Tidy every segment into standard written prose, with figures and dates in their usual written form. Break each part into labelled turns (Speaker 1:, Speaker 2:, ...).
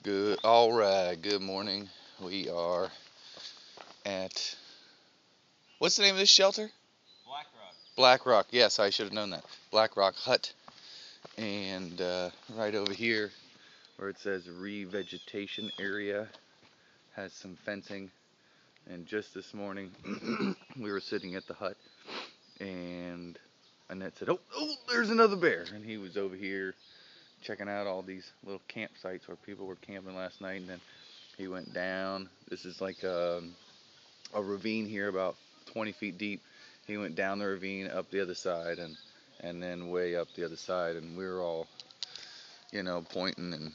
Speaker 1: Good. All right. Good morning. We are at what's the name of this shelter?
Speaker 2: Black Rock.
Speaker 1: Black Rock. Yes, I should have known that. Black Rock Hut. And right over here, where it says revegetation area, has some fencing. And just this morning, we were sitting at the hut, and Annette said, "Oh, there's another bear!" And he was over here checking out all these little campsites where people were camping last night, and then he went down. This is like a ravine here about 20 feet deep. He went down the ravine, up the other side, and then way up the other side, and we were all, pointing and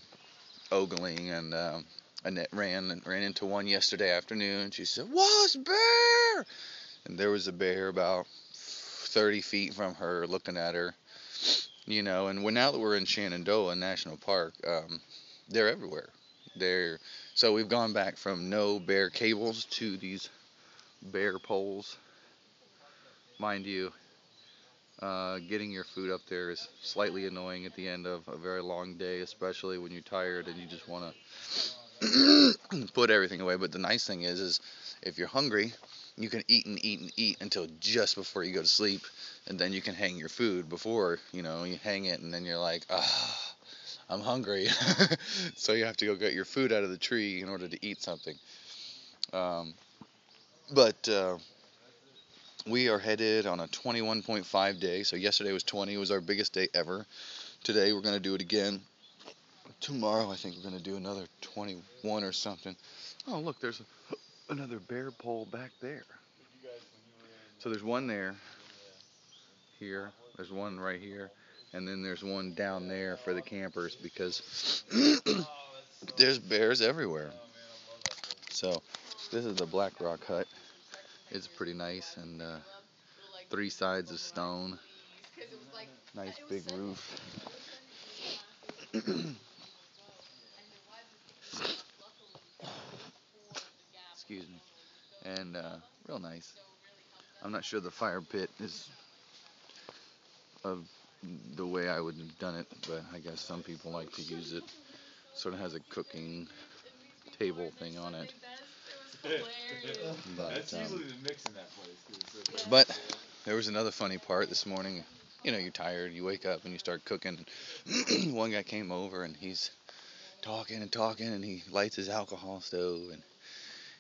Speaker 1: ogling, and Annette ran into one yesterday afternoon. She said, "What's bear?" And there was a bear about 30 feet from her, looking at her, And now that we're in Shenandoah National Park, they're everywhere. So we've gone back from no bear cables to these bear poles. Mind you, getting your food up there is slightly annoying at the end of a very long day, especially when you're tired and you just want to put everything away. But the nice thing is if you're hungry, you can eat and eat and eat until just before you go to sleep, and then you can hang your food before, you hang it, and then you're like, ah, I'm hungry. So you have to go get your food out of the tree in order to eat something. But we are headed on a 21.5 day. So yesterday was 20. It was our biggest day ever. Today we're going to do it again. Tomorrow I think we're going to do another 21 or something. Oh, look, there's another bear pole back there. So there's one there, here. There's one right here. And then there's one down there for the campers because there's bears everywhere. So this is the Black Rock Hut. It's pretty nice, and 3 sides of stone. Nice big roof. Excuse me. And real nice. I'm not sure the fire pit is of the way I would have done it, but I guess some people like to use it. Sort of has a cooking table thing on it.
Speaker 2: That's usually the mix in that place.
Speaker 1: But there was another funny part this morning. You're tired, you wake up and you start cooking. One guy came over and he's talking and talking, and he lights his alcohol stove and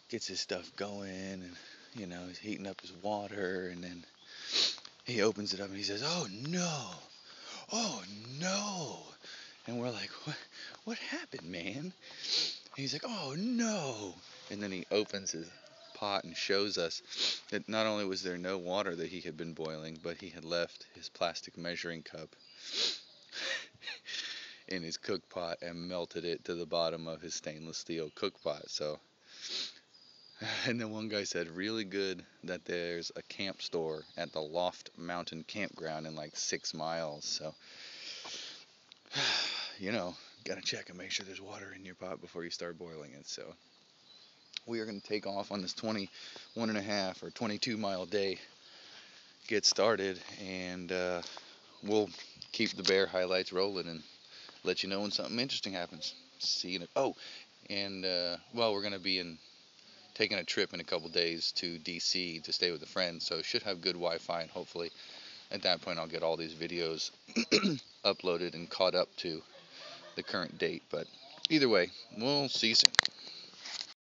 Speaker 1: gets his stuff going, and he's heating up his water, and then he opens it up and he says, oh no," and we're like, what happened, man? And he's like, "Oh no," and then he opens his pot and shows us that not only was there no water that he had been boiling, but he had left his plastic measuring cup in his cook pot and melted it to the bottom of his stainless steel cook pot. So, and then one guy said, really good that there's a camp store at the Loft Mountain Campground in like 6 miles. So, gotta check and make sure there's water in your pot before you start boiling it. So we are going to take off on this 21.5 or 22-mile day, get started, and we'll keep the bear highlights rolling and let you know when something interesting happens. See you. We're going to be taking a trip in a couple days to DC to stay with a friend, so should have good Wi-Fi, and hopefully at that point I'll get all these videos uploaded and caught up to the current date. But either way, we'll see you soon.